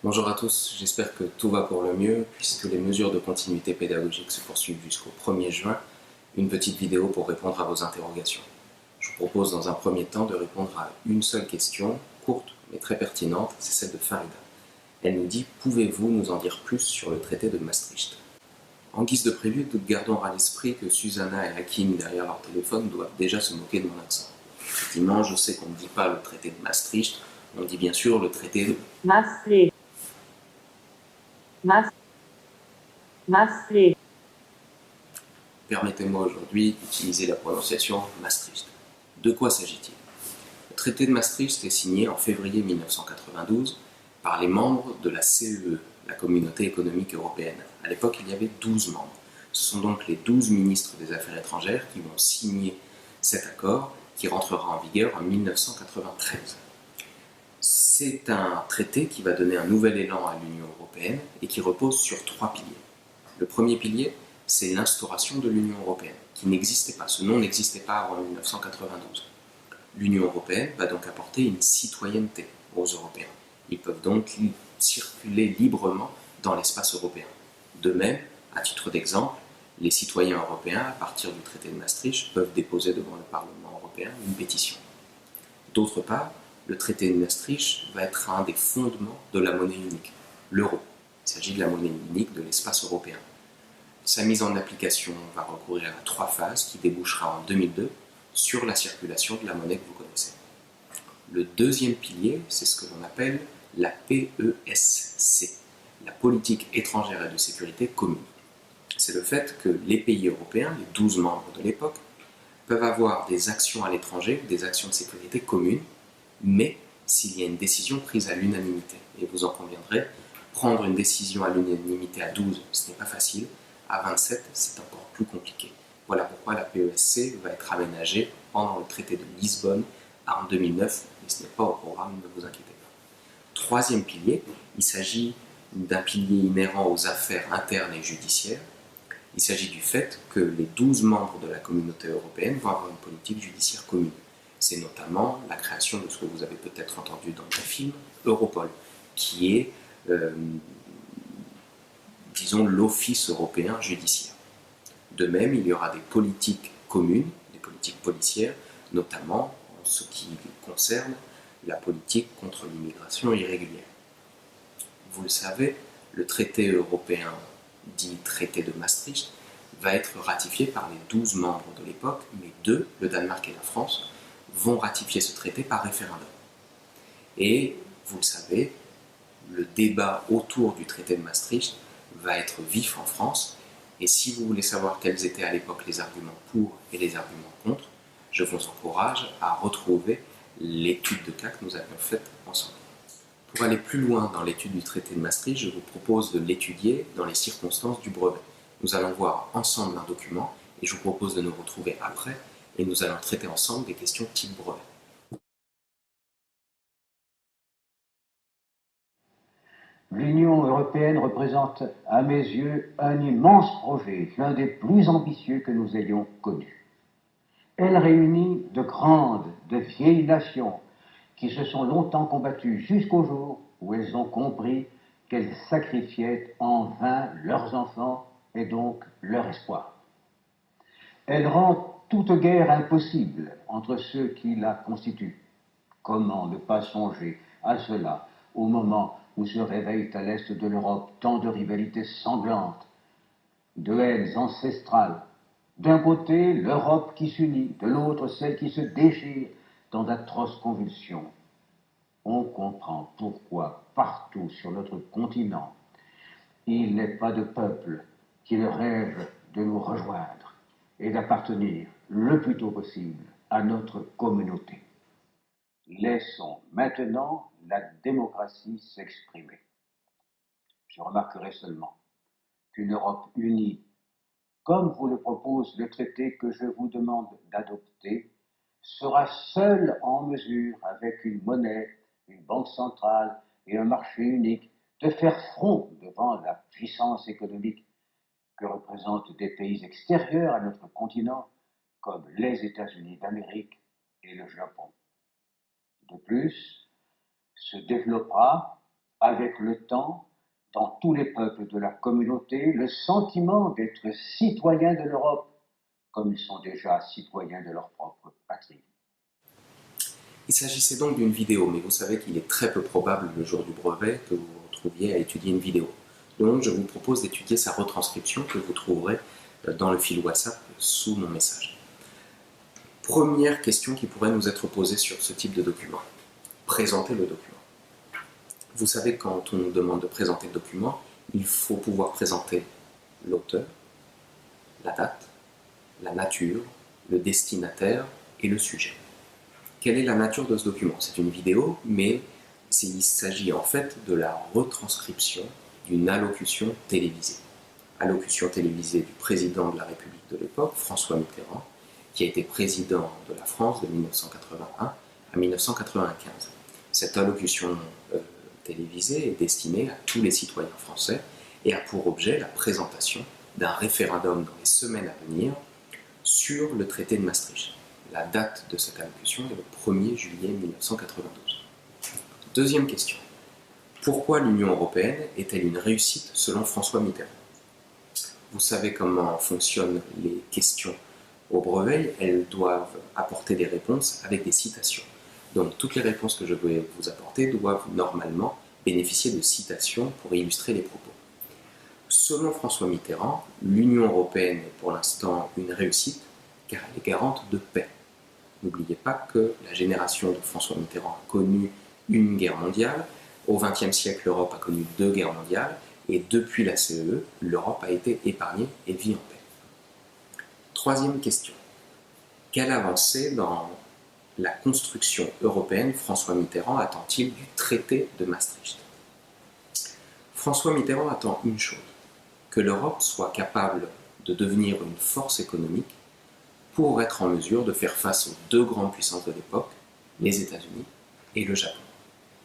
Bonjour à tous, j'espère que tout va pour le mieux puisque les mesures de continuité pédagogique se poursuivent jusqu'au 1er juin. Une petite vidéo pour répondre à vos interrogations. Je vous propose dans un premier temps de répondre à une seule question, courte mais très pertinente, c'est celle de Farida. Elle nous dit « Pouvez-vous nous en dire plus sur le traité de Maastricht ?» En guise de prélude, gardons à l'esprit que Susanna et Hakim derrière leur téléphone doivent déjà se moquer de mon accent. Effectivement, je sais qu'on ne dit pas le traité de Maastricht, on dit bien sûr le traité de Maastricht. Maastricht. Permettez-moi aujourd'hui d'utiliser la prononciation Maastricht. De quoi s'agit-il? Le traité de Maastricht est signé en février 1992 par les membres de la CEE, la Communauté économique européenne. À l'époque, il y avait 12 membres. Ce sont donc les 12 ministres des Affaires étrangères qui vont signer cet accord qui rentrera en vigueur en 1993. C'est un traité qui va donner un nouvel élan à l'Union européenne et qui repose sur 3 piliers. Le premier pilier, c'est l'instauration de l'Union européenne, qui n'existait pas. Ce nom n'existait pas avant 1992. L'Union européenne va donc apporter une citoyenneté aux Européens. Ils peuvent donc circuler librement dans l'espace européen. De même, à titre d'exemple, les citoyens européens, à partir du traité de Maastricht, peuvent déposer devant le Parlement européen une pétition. D'autre part, le traité de Maastricht va être un des fondements de la monnaie unique, l'euro. Il s'agit de la monnaie unique de l'espace européen. Sa mise en application va recourir à 3 phases qui débouchera en 2002 sur la circulation de la monnaie que vous connaissez. Le deuxième pilier, c'est ce que l'on appelle la PESC, la politique étrangère et de sécurité commune. C'est le fait que les pays européens, les 12 membres de l'époque, peuvent avoir des actions à l'étranger, des actions de sécurité communes, mais s'il y a une décision prise à l'unanimité. Et vous en conviendrez, prendre une décision à l'unanimité à 12, ce n'est pas facile. À 27, c'est encore plus compliqué. Voilà pourquoi la PESC va être aménagée pendant le traité de Lisbonne en 2009, mais ce n'est pas au programme, ne vous inquiétez pas. Troisième pilier, il s'agit d'un pilier inhérent aux affaires internes et judiciaires. Il s'agit du fait que les 12 membres de la communauté européenne vont avoir une politique judiciaire commune. C'est notamment la création de ce que vous avez peut-être entendu dans le film, Europol, qui est, disons, l'office européen judiciaire. De même, il y aura des politiques communes, des politiques policières, notamment en ce qui concerne la politique contre l'immigration irrégulière. Vous le savez, le traité européen dit traité de Maastricht va être ratifié par les 12 membres de l'époque, mais 2, le Danemark et la France, vont ratifier ce traité par référendum. Et, vous le savez, le débat autour du traité de Maastricht va être vif en France. Et si vous voulez savoir quels étaient à l'époque les arguments pour et les arguments contre, je vous encourage à retrouver l'étude de cas que nous avions faite ensemble. Pour aller plus loin dans l'étude du traité de Maastricht, je vous propose de l'étudier dans les circonstances du brevet. Nous allons voir ensemble un document et je vous propose de nous retrouver après et nous allons traiter ensemble des questions type brevet. L'Union européenne représente, à mes yeux, un immense projet, l'un des plus ambitieux que nous ayons connus. Elle réunit de grandes, de vieilles nations qui se sont longtemps combattues jusqu'au jour où elles ont compris qu'elles sacrifiaient en vain leurs enfants et donc leur espoir. Elle rend toute guerre impossible entre ceux qui la constituent. Comment ne pas songer à cela au moment où se réveillent à l'est de l'Europe tant de rivalités sanglantes, de haines ancestrales. D'un côté, l'Europe qui s'unit, de l'autre, celle qui se déchire dans d'atroces convulsions. On comprend pourquoi, partout sur notre continent, il n'est pas de peuple qui ne rêve de nous rejoindre et d'appartenir le plus tôt possible à notre communauté. Laissons maintenant la démocratie s'exprimer. Je remarquerai seulement qu'une Europe unie, comme vous le propose le traité que je vous demande d'adopter, sera seule en mesure, avec une monnaie, une banque centrale et un marché unique, de faire front devant la puissance économique que représentent des pays extérieurs à notre continent, comme les États-Unis d'Amérique et le Japon. De plus, se développera, avec le temps, dans tous les peuples de la communauté, le sentiment d'être citoyens de l'Europe, comme ils sont déjà citoyens de leur propre patrie. Il s'agissait donc d'une vidéo, mais vous savez qu'il est très peu probable le jour du brevet que vous vous retrouviez à étudier une vidéo. Donc je vous propose d'étudier sa retranscription que vous trouverez dans le fil WhatsApp sous mon message. Première question qui pourrait nous être posée sur ce type de document. Présenter le document. Vous savez, quand on nous demande de présenter le document, il faut pouvoir présenter l'auteur, la date, la nature, le destinataire et le sujet. Quelle est la nature de ce document? C'est une vidéo, mais il s'agit en fait de la retranscription d'une allocution télévisée. Allocution télévisée du président de la République de l'époque, François Mitterrand, qui a été président de la France de 1981 à 1995. Cette allocution télévisée est destinée à tous les citoyens français et a pour objet la présentation d'un référendum dans les semaines à venir sur le traité de Maastricht. La date de cette allocution est le 1er juillet 1992. Deuxième question. Pourquoi l'Union européenne est-elle une réussite selon François Mitterrand? Vous savez comment fonctionnent les questions au brevet, elles doivent apporter des réponses avec des citations. Donc toutes les réponses que je vais vous apporter doivent normalement bénéficier de citations pour illustrer les propos. Selon François Mitterrand, l'Union européenne est pour l'instant une réussite car elle est garante de paix. N'oubliez pas que la génération de François Mitterrand a connu une guerre mondiale, au XXe siècle l'Europe a connu 2 guerres mondiales, et depuis la CEE, l'Europe a été épargnée et vit en paix. Troisième question. Quelle avancée dans la construction européenne François Mitterrand attend-il du traité de Maastricht? François Mitterrand attend une chose, que l'Europe soit capable de devenir une force économique pour être en mesure de faire face aux 2 grandes puissances de l'époque, les États-Unis et le Japon.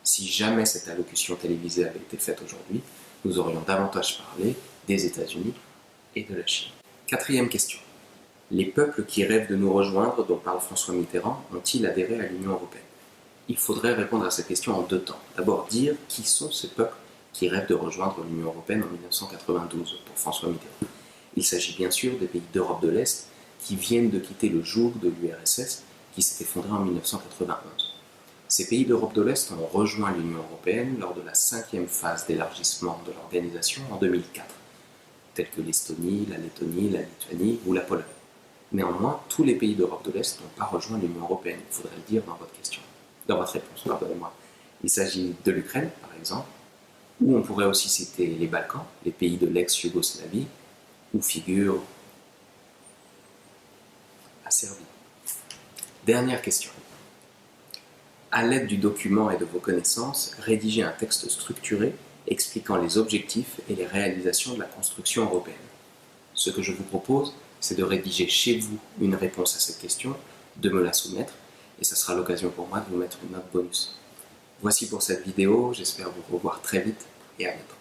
Si jamais cette allocution télévisée avait été faite aujourd'hui, nous aurions davantage parlé des États-Unis et de la Chine. Quatrième question. Les peuples qui rêvent de nous rejoindre, dont parle François Mitterrand, ont-ils adhéré à l'Union européenne? Il faudrait répondre à cette question en 2 temps. D'abord dire qui sont ces peuples qui rêvent de rejoindre l'Union européenne en 1992 pour François Mitterrand. Il s'agit bien sûr des pays d'Europe de l'Est qui viennent de quitter le joug de l'URSS qui s'est effondré en 1991. Ces pays d'Europe de l'Est ont rejoint l'Union européenne lors de la 5e phase d'élargissement de l'organisation en 2004, tels que l'Estonie, la Lettonie, la Lituanie ou la Pologne. Néanmoins, tous les pays d'Europe de l'Est n'ont pas rejoint l'Union européenne, il faudrait le dire dans votre question, dans votre réponse, pardonnez-moi. Il s'agit de l'Ukraine, par exemple, ou on pourrait aussi citer les Balkans, les pays de l'ex-Yougoslavie, où figure la Serbie. Dernière question. À l'aide du document et de vos connaissances, rédigez un texte structuré expliquant les objectifs et les réalisations de la construction européenne. Ce que je vous propose, c'est de rédiger chez vous une réponse à cette question, de me la soumettre, et ce sera l'occasion pour moi de vous mettre une note bonus. Voici pour cette vidéo, j'espère vous revoir très vite et à bientôt.